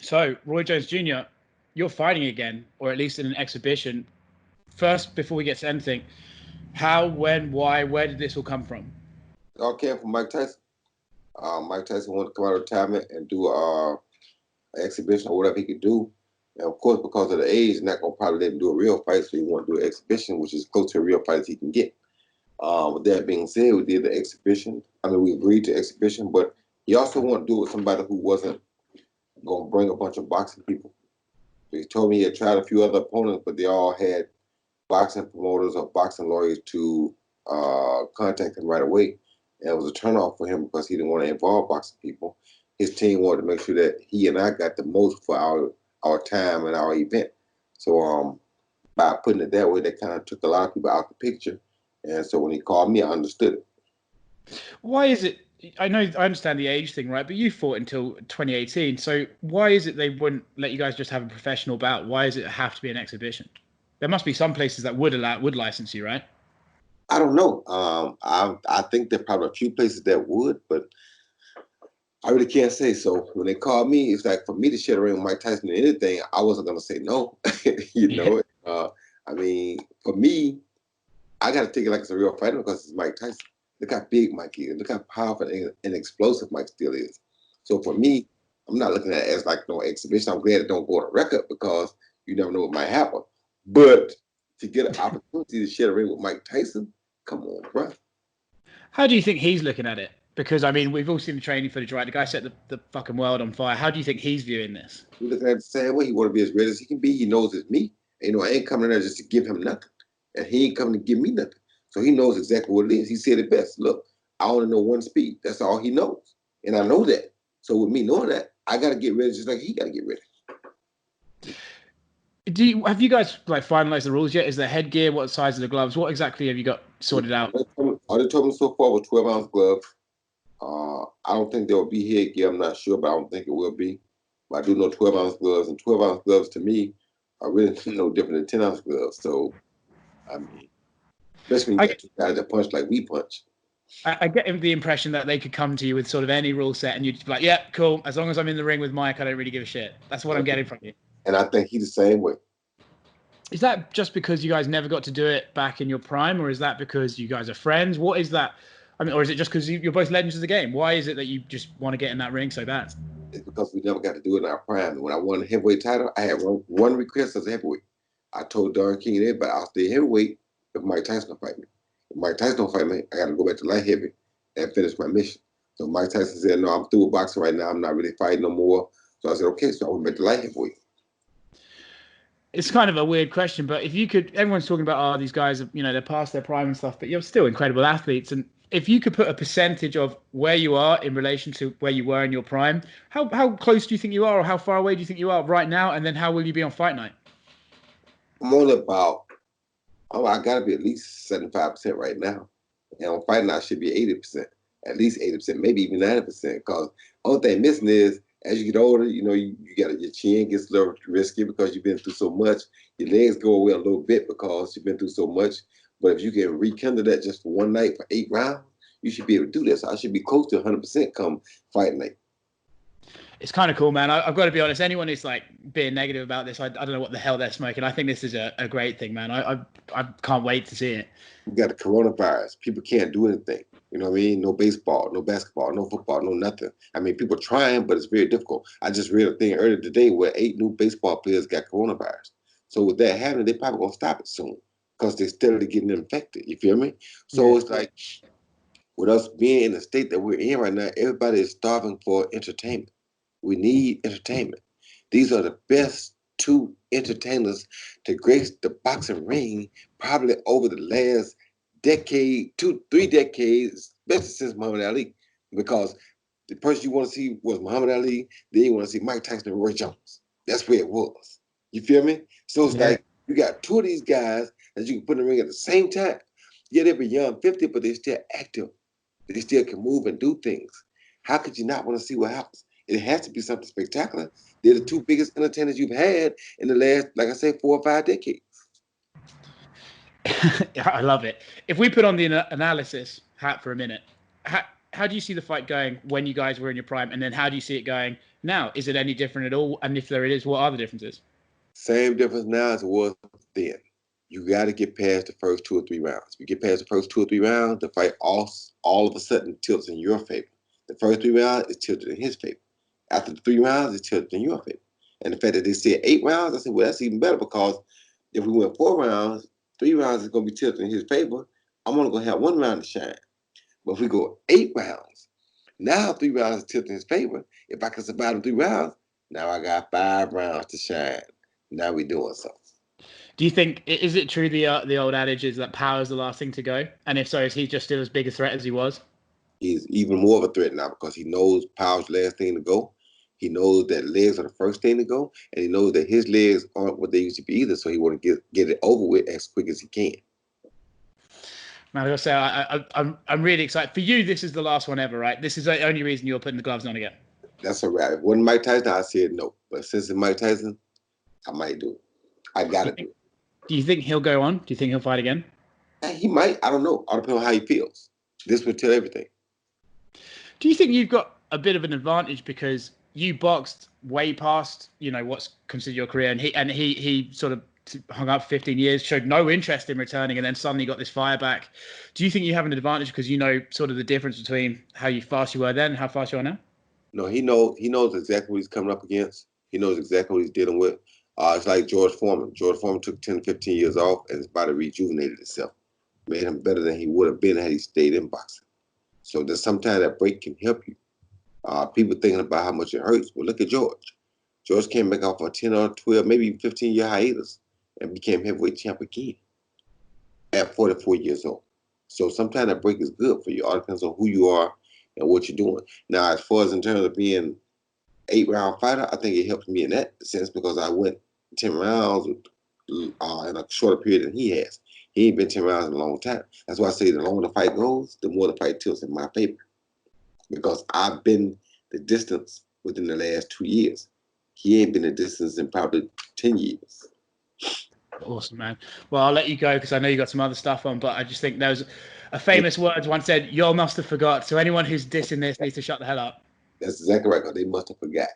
So, Roy Jones Jr., you're fighting again, or at least in an exhibition. First, before we get to anything, how, when, why, where did this all come from? It all came from Mike Tyson. Mike Tyson wanted to come out of retirement and do an exhibition or whatever he could do. And of course, because of the age, not gonna probably let him do a real fight, so he wanted to do an exhibition, which is close to a real fight as he can get. With that being said, we did the exhibition. I mean, we agreed to exhibition, but he also wanted to do it with somebody who wasn't gonna bring a bunch of boxing people. So he told me he had tried a few other opponents, but they all had boxing promoters or boxing lawyers to contact him right away. And it was a turnoff for him because he didn't want to involve boxing people. His team wanted to make sure that he and I got the most for our time and our event. So by putting it that way, that kind of took a lot of people out the picture. And so when he called me, I understood it. Why is it? I know I understand the age thing, right? But you fought until 2018. So why is it they wouldn't let you guys just have a professional bout? Why does it have to be an exhibition? There must be some places that would license you, right? I don't know. I think there are probably a few places that would, but I really can't say. So when they called me, it's like for me to share the ring with Mike Tyson or anything, I wasn't gonna say no. you Yeah. know, I mean, for me, I got to take it like it's a real fighter because it's Mike Tyson. Look how big Mike is. Look how powerful and explosive Mike still is. So for me, I'm not looking at it as like no exhibition. I'm glad it don't go on a record because you never know what might happen. But to get an opportunity to share the ring with Mike Tyson, come on, bro. How do you think he's looking at it? Because I mean, we've all seen the training footage, right? The guy set the fucking world on fire. How do you think he's viewing this? He looking at it the same way. He want to be as ready as he can be. He knows it's me. And, I ain't coming in there just to give him nothing. And he ain't coming to give me nothing. So he knows exactly what it is. He said it best. Look, I only know one speed. That's all he knows. And I know that. So with me knowing that, I got to get ready just like he got to get ready. Have you guys like finalized the rules yet? Is the headgear? What size of the gloves? What exactly have you got sorted out? All they told me so far was 12-ounce gloves. I don't think there will be headgear. I'm not sure, but I don't think it will be. But I do know 12-ounce gloves. And 12-ounce gloves to me are really no different than 10-ounce gloves. So, I mean, especially when you I, got two guys that punch like we punch. I get the impression that they could come to you with sort of any rule set and you'd just be like, yeah, cool. As long as I'm in the ring with Mike, I don't really give a shit. That's what I'm getting from you. And I think he's the same way. Is that just because you guys never got to do it back in your prime, or is that because you guys are friends? What is that? I mean, or is it just because you're both legends of the game? Why is it that you just want to get in that ring so bad? It's because we never got to do it in our prime. And when I won the heavyweight title, I had one request as a heavyweight. I told Don King and everybody I'll stay heavyweight if Mike Tyson don't fight me. If Mike Tyson don't fight me, I got to go back to light heavy and finish my mission. So Mike Tyson said, no, I'm through with boxing right now. I'm not really fighting no more. So I said, okay, so I went back to light heavyweight. It's kind of a weird question, but if you could, everyone's talking about, these guys, they're past their prime and stuff, but you're still incredible athletes. And if you could put a percentage of where you are in relation to where you were in your prime, how close do you think you are, or how far away do you think you are right now? And then how will you be on fight night? I'm only about, I got to be at least 75% right now. And on fight night, I should be 80%, at least 80%, maybe even 90%. Because only thing missing is, as you get older, you got your chin gets a little risky because you've been through so much. Your legs go away a little bit because you've been through so much. But if you can rekindle that just for one night for 8 rounds, you should be able to do this. I should be close to 100% come fight night. It's kind of cool, man. I've got to be honest. Anyone who's like being negative about this, I don't know what the hell they're smoking. I think this is a great thing, man. I can't wait to see it. We got the coronavirus. People can't do anything. You know what I mean? No baseball, no basketball, no football, no nothing. I mean, people trying, but it's very difficult. I just read a thing earlier today where 8 new baseball players got coronavirus. So with that happening, they probably gonna stop it soon because they're steadily getting infected. You feel me? So Yeah. it's like with us being in the state that we're in right now, everybody is starving for entertainment. We need entertainment. These are the best 2 entertainers to grace the boxing ring probably over the last decade, 3 decades, especially since Muhammad Ali. Because the person you want to see was Muhammad Ali, then you want to see Mike Tyson and Roy Jones. That's where it was. You feel me? So it's Yeah. like you got 2 of these guys that you can put in the ring at the same time. Yeah, they're beyond 50, but they're still active. They still can move and do things. How could you not want to see what happens? It has to be something spectacular. They're the 2 biggest entertainers you've had in the last, like I say, 4 or 5 decades. I love it. If we put on the analysis hat for a minute, how do you see the fight going when you guys were in your prime, and then how do you see it going now. Is it any different at all? And if there it is, what are the differences? Same difference now as it was then. You got to get past the first 2 or 3 rounds. If you get past the first 2 or 3 rounds, the fight all of a sudden tilts in your favor. The first 3 rounds is tilted in his favor. After the 3 rounds, it's tilted in your favor. And the fact that they said 8 rounds, I said, well, that's even better because if we went 4 rounds, 3 rounds is going to be tilted in his favor. I'm only going to have 1 round to shine. But if we go 8 rounds, now 3 rounds is tilted in his favor. If I can survive the 3 rounds, now I got 5 rounds to shine. Now we doing something. Do you think is it true the old adage is that power is the last thing to go? And if so, is he just still as big a threat as he was? He's even more of a threat now because he knows power's the last thing to go. He knows that legs are the first thing to go, and he knows that his legs aren't what they used to be either. So he want to get it over with as quick as he can. Man, I gotta say, I'm really excited for you. This is the last one ever, right? This is the only reason you're putting the gloves on again. That's a wrap. If it wasn't Mike Tyson, I said no. But since it's Mike Tyson, I might do it. I gotta do it. Do you think he'll go on? Do you think he'll fight again? He might. I don't know. All depends on how he feels. This will tell everything. Do you think you've got a bit of an advantage because you boxed way past, what's considered your career, and he sort of hung up 15 years, showed no interest in returning, and then suddenly got this fire back. Do you think you have an advantage because you know sort of the difference between how fast you were then and how fast you are now? No, he knows exactly what he's coming up against. He knows exactly what he's dealing with. It's like George Foreman. George Foreman took 10, 15 years off, and his body rejuvenated itself, made him better than he would have been had he stayed in boxing. So there's sometimes that break can help you. People thinking about how much it hurts. Well, look at George. George came back off a 10 or 12, maybe 15-year hiatus and became heavyweight champ again at 44 years old. So sometimes that break is good for you. All depends on who you are and what you're doing. Now, as far as in terms of being 8-round fighter, I think it helped me in that sense because I went 10 rounds in a shorter period than he has. He ain't been 10 rounds in a long time. That's why I say the longer the fight goes, the more the fight tilts in my favor. Because I've been the distance within the last 2 years. He ain't been the distance in probably 10 years. Awesome, man. Well, I'll let you go because I know you got some other stuff on, but I just think there's a famous words once said, "You must have forgot." So anyone who's dissing this needs to shut the hell up. That's exactly right, because they must have forgot.